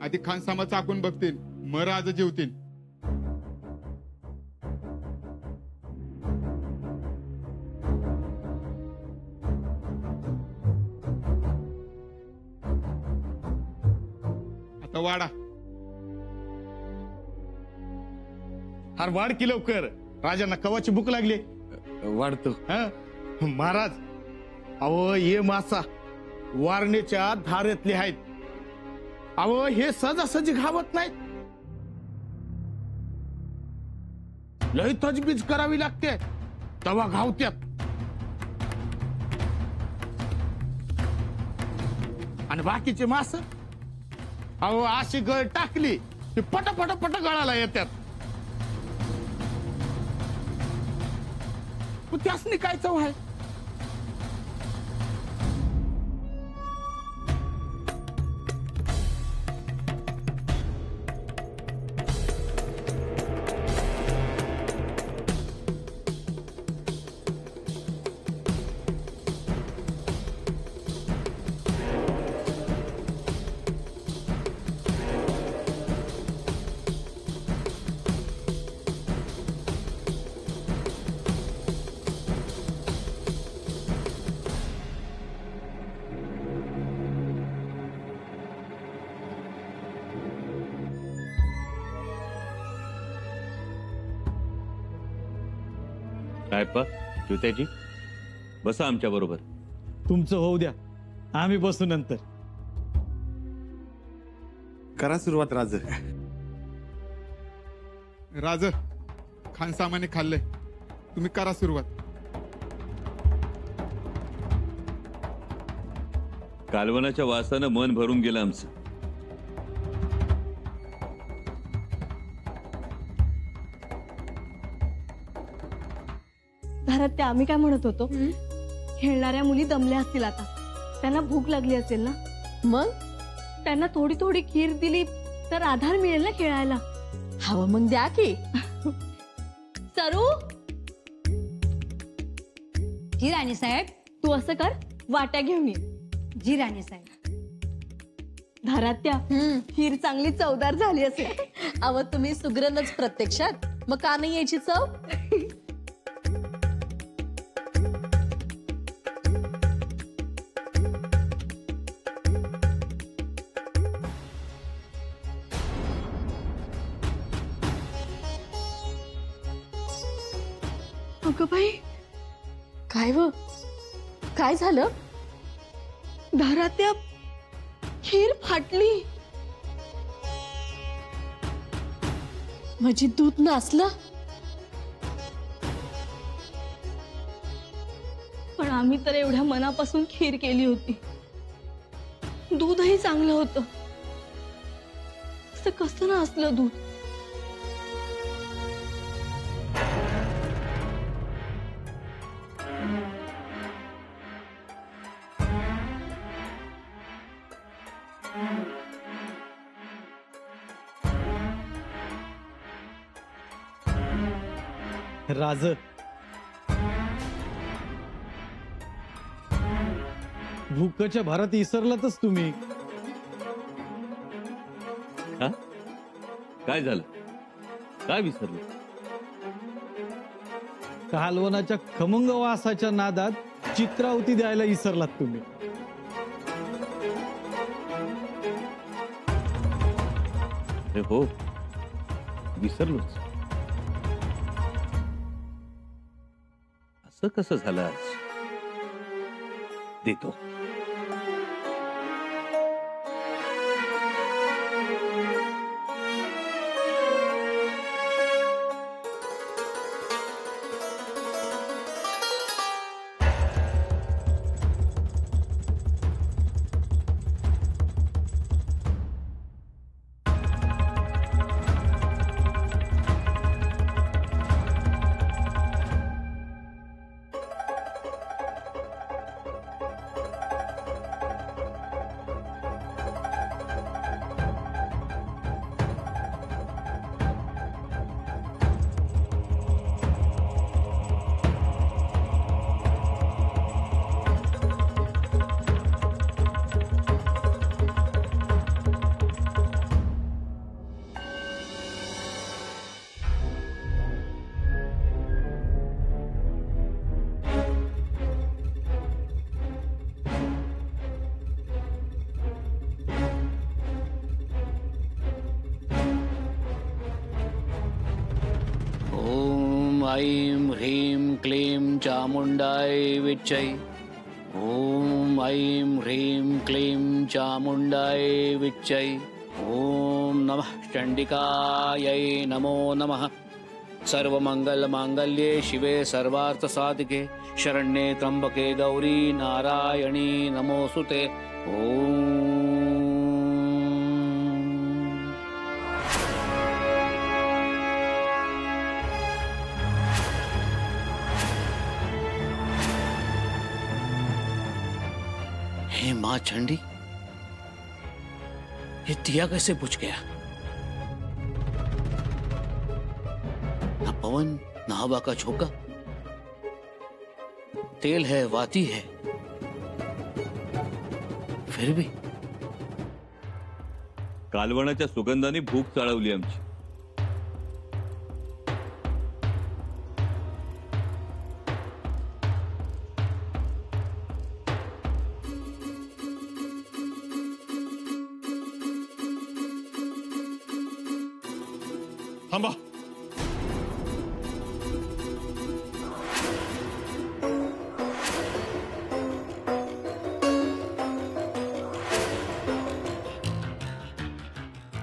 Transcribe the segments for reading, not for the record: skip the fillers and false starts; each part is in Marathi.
आधी खानसामा चाकून बघतील, मग राज जेवतील. आता वाडा. हार वाढ की लवकर, राजांना कवाची भूक लागली. वाढतो. महाराज, अहो ये मासा वारणेच्या धारेतले आहेत. अहो हे सहजासहजी घावत नाहीत, लय तजबीज करावी लागते तवा घावत्यात. आणि बाकीचे मास अहो अशी गळ टाकली की पट पट पट गळाला येतात. त्यासनी काय चव आहे. काय पा ज्योत्याजी, बसा आमच्या बरोबर. तुमचं होऊ द्या, आम्ही बसू नंतर. करा सुरुवात राज. राज, खानसामाने खाल्लंय, तुम्ही करा सुरुवात. कालवनाच्या वासानं मन भरून गेलं आमचं. भारत, ते आम्ही काय म्हणत होतो, खेळणाऱ्या मुली दमल्या असतील आता, त्यांना भूक लागली असेल ना. मग त्यांना थोडी थोडी खीर दिली तर आधार मिळेल ना खेळायला. हवं मग द्या की. सरू, जी राणी साहेब. तू असं कर, वाट्या घेऊन ये. जी राणी साहेब. धारात्या, खीर चांगली चवदार झाली असेल. अव तुम्ही सुग्रणच प्रत्यक्षात, मग का नाही यायची चव. अगं बाई, काय व काय झालं. धारात्या, खीर फाटली. म्हणजे दूध नासलं. पण आम्ही तर एवढ्या मनापासून खीर केली होती, दूधही चांगलं होतं. असं कसं ना असलं दूध. राज, भूकच्या भारत इसरलातच तुम्ही. हा, काय झालं, काय विसरलं. कालवनाच्या खमंग वासाच्या नादात चित्रावती द्यायला इसरलात तुम्ही. हो, विसरलोच. असं कसं झालं आज. देतो. ऐं ह्रीं क्लीं चामुण्डाय विच्चै। ॐ ऐं ह्रीं क्लीं चामुण्डाय विच्चै। ॐ नमः चण्डिकायै नमो नमः। सर्वमङ्गलमाङ्गल्ये शिवे सर्वार्थसाधिके शरण्ये त्र्यम्बके गौरी नारायणी नमोऽस्तुते। ॐ हे माँ चंडी, ये दिया कैसे बुझ गया? ना पवन ना हवा का झोंका, तेल है वाती है, फिर भी कालवणाच्या सुगंधाने भूक चाळवली आमची. थांबा.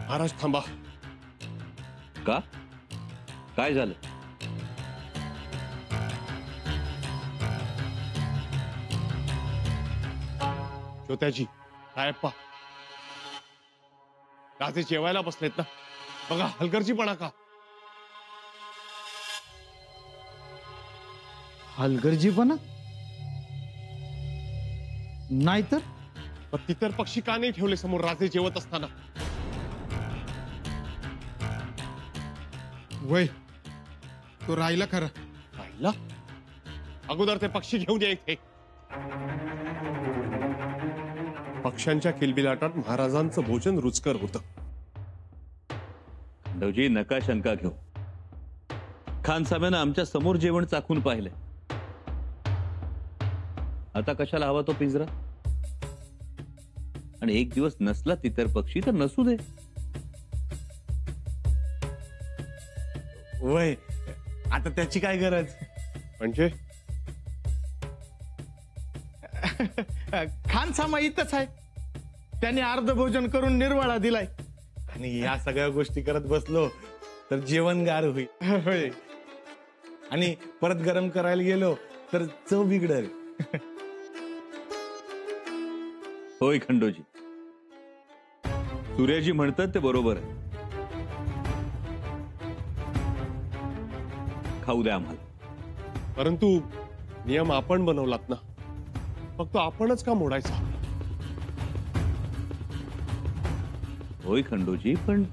महाराज थांबा. का? काय झालं? ज्योत्याजी, साहेबा, राजे जेवायला बसलेत ना, बघा हलगर्जीपणा का. हलगर्जीपणा नाहीतर पण तितर पक्षी का नाही ठेवले समोर राजे जेवत असताना? वय तो राहिला खरा. पाहिला अगोदर ते पक्षी घेऊन या इथे. पक्ष्यांच्या किलबिलाटात महाराजांचं भोजन रुचकर होतं. खंडोजी, नका शंका घेऊ. खानसाम्यानं आमच्या समोर जेवण चाखून पाहिलंय. आता कशाला हवा तो पिंजरा? आणि एक दिवस नसला तितर पक्षी तर नसू दे. वय आता त्याची काय गरज? म्हणजे खानसामा इथंच आहे. त्याने अर्ध भोजन करून निर्वाळा दिलाय. आणि या सगळ्या गोष्टी करत बसलो तर जेवण गार होईल. होय. आणि परत गरम करायला गेलो तर चव बिघडेल. होय खंडोजी, सूर्याजी म्हणतात ते बरोबर आहे. खाऊ द्या आम्हाला. परंतु नियम आपण बनवलात ना, फक्त आपणच का मोडायचा? होय खंडोजी, पण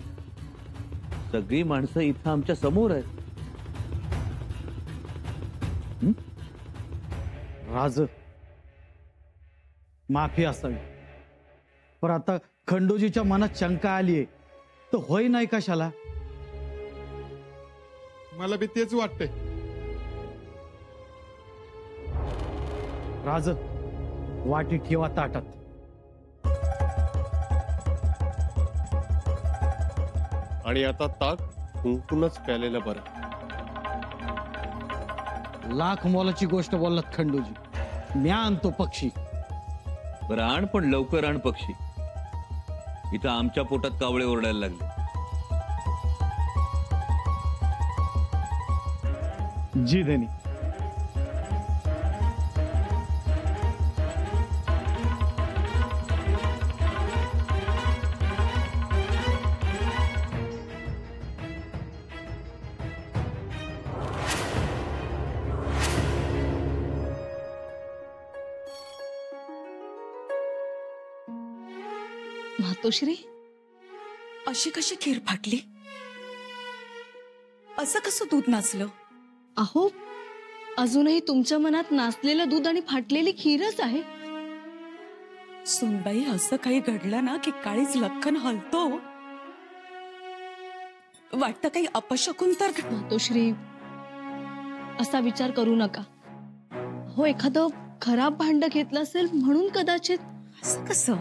सगळी माणसं इथं आमच्या समोर आहेत. राज, माफी असावी, पण आता खंडोजीच्या मनात शंका आलीये तर होय नाही कशाला? मला बी तेच वाटतंय. राज, वाटी ठेवा ताटात. आणि आता ताक कुंकूनच प्यालेलं बरं. लाख मोलाची गोष्ट बोललात खंडोजी. म्या आणतो पक्षी. बरं आण, पण लवकर आण पक्षी. इथं आमच्या पोटात कावळे ओरडायला लागले. जी धनी. मातोश्री, अशी कशी खीर फाटली? असं कसं दूध नाचलं? अहो, अजूनही तुमच्या मनात नाचलेलं दूध आणि फाटलेली खीरच आहे. सुनबाई, असं काही घडलं ना की काळीच लखन हलतो. वाटतं काही अपशकुन तर. मातोश्री, असा विचार करू नका. हो, एखादं खराब भांड घेतलं असेल म्हणून कदाचित. असं कसं?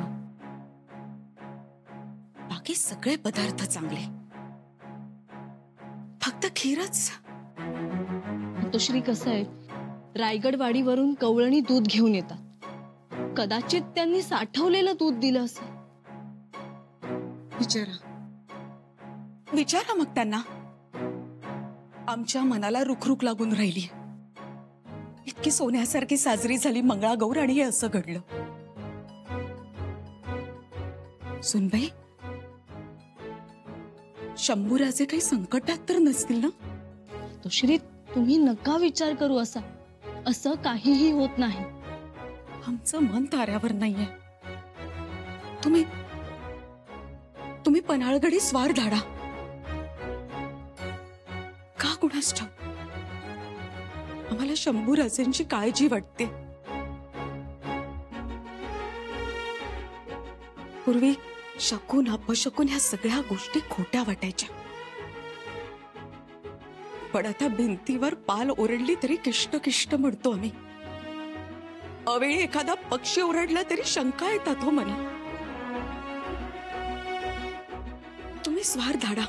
बाकी सगळे पदार्थ चांगले, फक्त खीरच. खंतोश्री कसं आहे, रायगडवाडीवरून कवळणी दूध घेऊन येतात. कदाचित त्यांनी साठवलेलं दूध दिलं असं. विचारा मग त्यांना. आमच्या मनाला रुखरुख लागून राहिली. इतकी सोन्यासारखी साजरी झाली मंगळागौर आणि हे असं घडलं. सुनबाई, शंभूराजे काही संकटात तर नसतील ना? खंतोश्री, तुम्ही नका विचार करू असा. असं काहीही होत नाही. आमचं मन ताऱ्यावर नाहीये. तुम्ही पन्हाळगडी स्वार धाडा. का कुणास ठाऊक आम्हाला शंभूराजेंची काळजी वाटते. पूर्वी शकून अपशकून ह्या सगळ्या गोष्टी खोट्या वाटायच्या. पण आता भिंतीवर पाल ओरडली तरी किष्ट किष्ट म्हणतो आम्ही. अवेळी एखादा पक्षी ओरडला तरी शंका येतात हो मना. तुम्ही स्वार धाडा.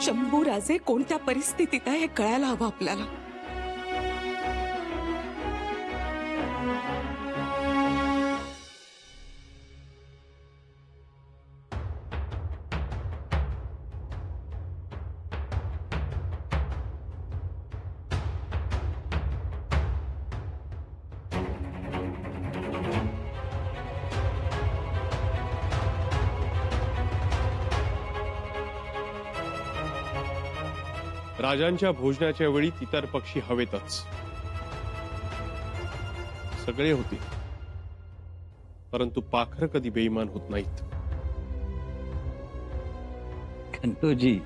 शंभूराजे कोणत्या परिस्थितीत आहे हे कळायला हवं आपल्याला. राजांच्या भोजनाच्या वेळी इतर पक्षी हवेतच. सगळे होते, परंतु पाखर कधी बेईमान होत नाहीत. खंडोजी,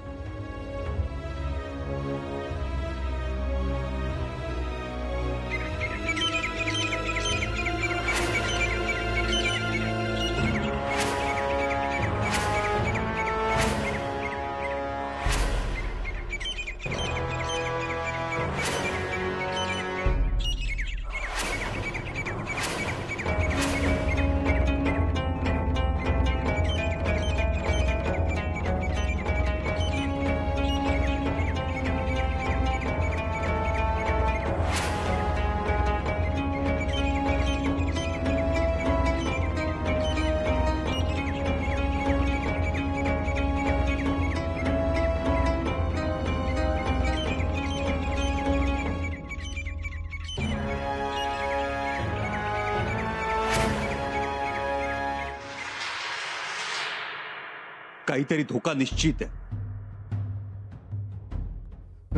काहीतरी धोका निश्चित आहे.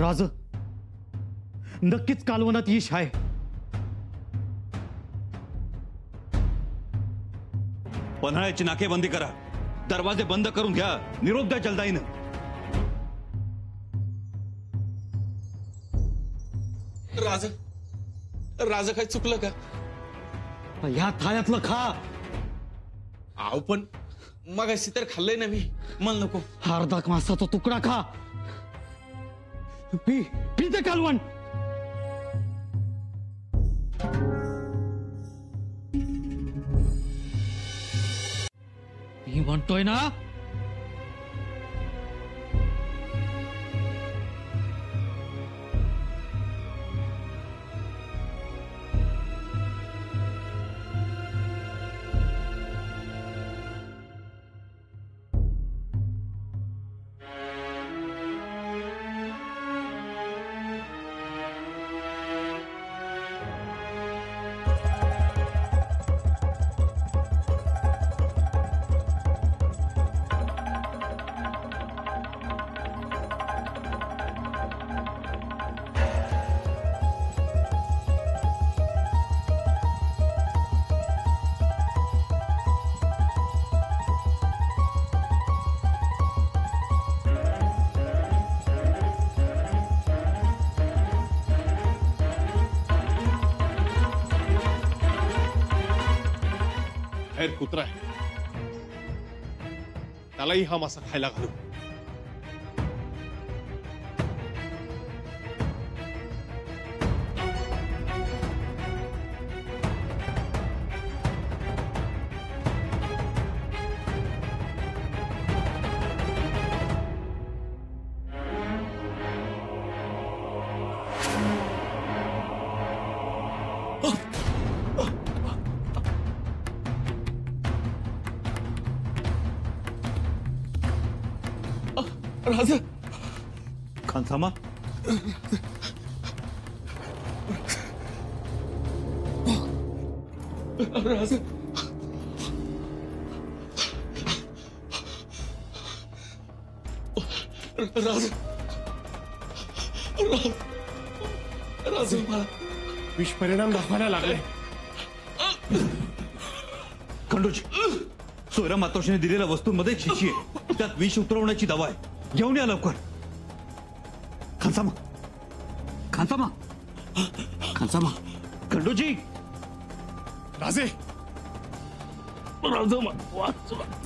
राज, नक्कीच कालवनात यश आहे. पन्हाळ्याची नाकेबंदी करा. दरवाजे बंद करून घ्या. निरोप द्या जलदाईनं. राजा काय चुकलं का? ह्या थाळ्यातलं खा. आव पण मगाशी तर खाल्लंय ना मी. मला नको. अर्धा मासाचा तुकडा खा. पी पी ते कालवण. मी म्हणतोय ना, बाहेर कुत्रा आहे, त्यालाही हा मासा खायला घालू. राजा खानसामा राजा राजा राजा मला विष परिणाम दाखवायला लागले. खंडूजी, सोयरा मातोश्रीने दिलेल्या वस्तूंमध्ये शिशी आहे, त्यात विष उतरवण्याची दवा आहे. घेऊन या लवकर. खानसामा खानसामा खानसामा खंडूजी. राजे राजा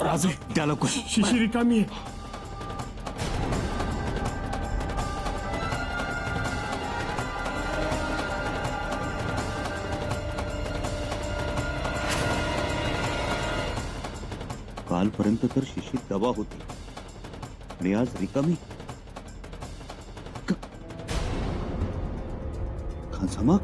राजे द्या लवकर. शिशी रिकामी आहे. कालपर्यंत तर शिशीत दवा होती आणि आज रिकामी. खानसामा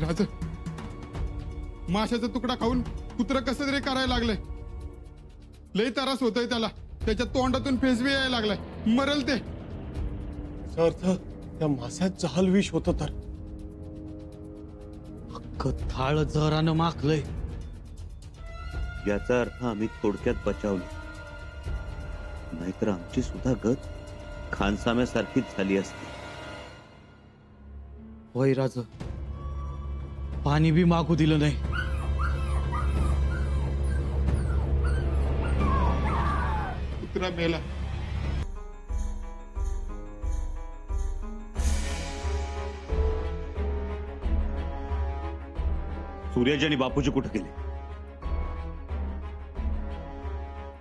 राजा, माशाचा तुकडा खाऊन कुत्र कसं तरी करायला लागलंय. लई त्रास होतोय त्याला. त्याच्या तोंडातून फेसवी यायला लागलाय. मरल ते. याचा अर्थ त्या माशात जहाल विष होतं तर. अख्खं थाळ जरानं माखलंय. याचा अर्थ आम्ही थोडक्यात बचावली, नाहीतर आमची सुद्धा गत खानसाम्यासारखीच झाली असती. होय राज, पाणी बी मागू दिलं नाही. कुत्रा मेला. सूर्याजी आणि बापूजी कुठे गेले?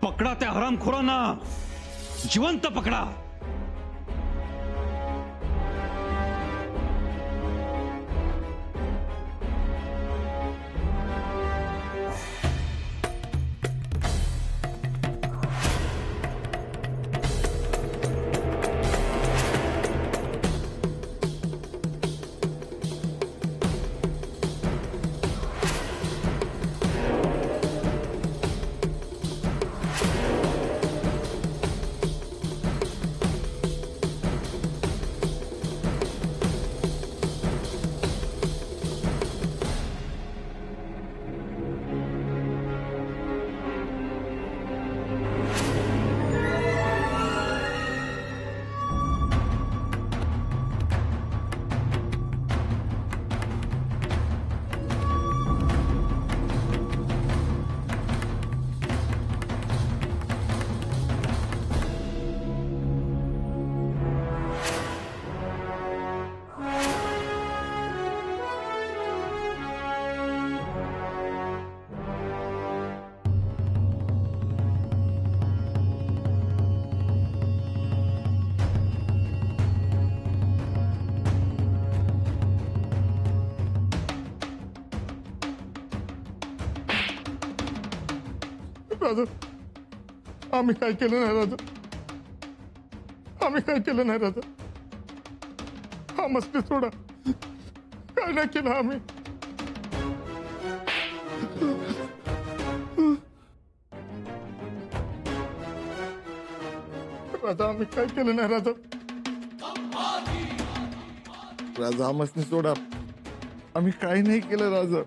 पकडा त्या हरामखोरांना, जिवंत पकडा. राजा, आम्ही काय केलं नाही राजा. आम्ही काय केलं नाही राजा. हा मस्ती सोडा. काय नाही केलं आम्ही. राजा, आम्ही काय केलं नाही राजा. राजा, हा मस्ती सोडा. आम्ही काय नाही केलं राजा.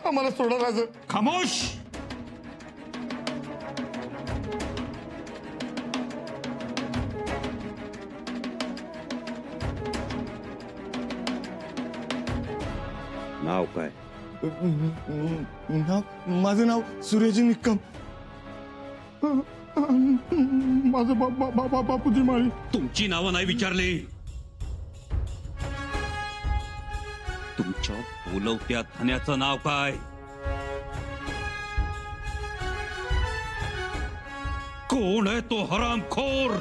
आम्हाला सोडा राजा. खामोश. नाव काय? माझं नाव सूर्याजी निक्कम. माझं बापूजी माळी. तुमची नावं नाही विचारली. तुमच्या बोलवत्या धन्याचं नाव काय? कोण आहे तो हरामखोर?